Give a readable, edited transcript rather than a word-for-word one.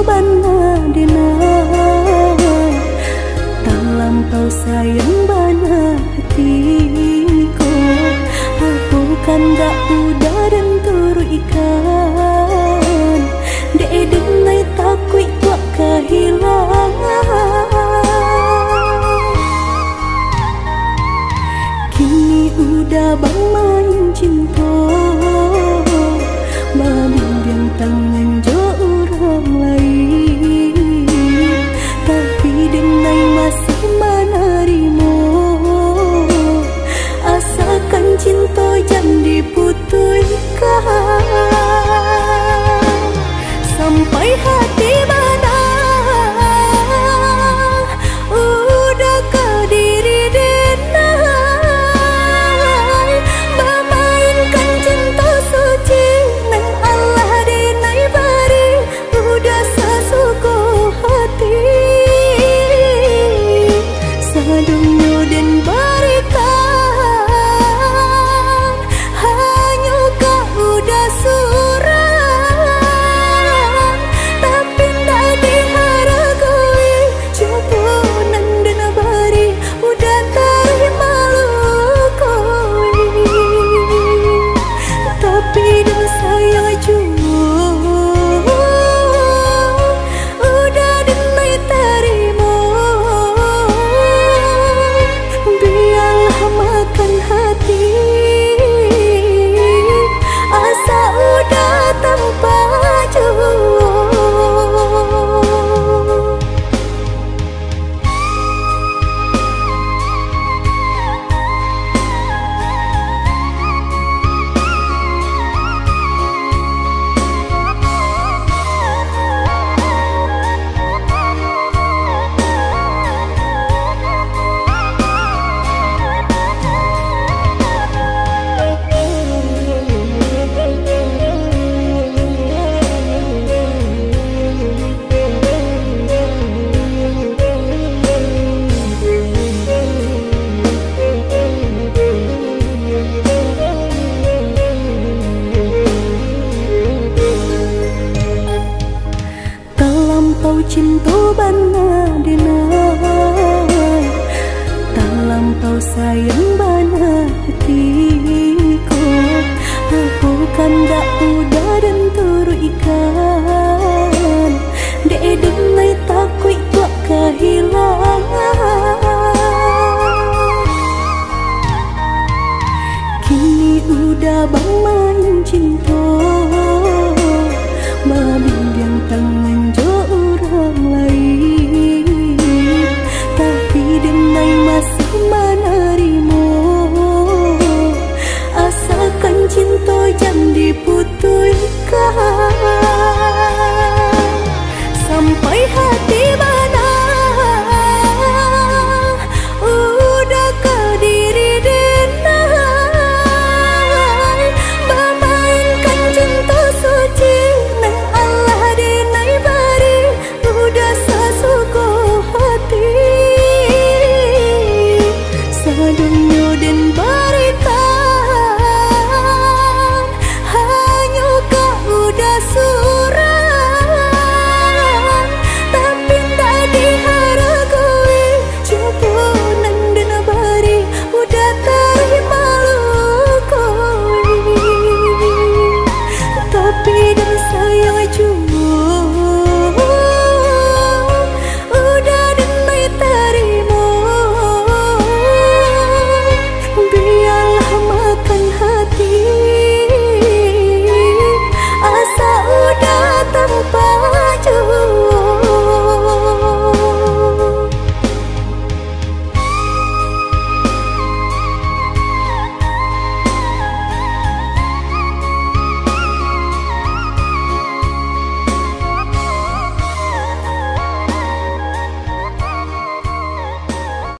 bana denai, tak lampau sayang bana hatiku. Aku kan gak udah dan turu ikan, de denai takut tua kehilangan. Kini udah bang main cinta, membimbing tangan jo orang lain, tapi denai masih menerima. Asalkan cinta jangan diputuskan, sampai hati mana udah ke diri denai, memainkan cinta suci nan Allah denai beri, udah sesuka hati sadunya dan berikan, hanya kau udah surang, tapi tak dihargai. Coba nan dena bari udah terima lukoi, tapi dah saya juga udah denai terima. Biarlah makan hati, asa udah tanpa jauh. Terlampau cinta bana denai, tak lampau sayang bana hatiku. Aku kan gak udah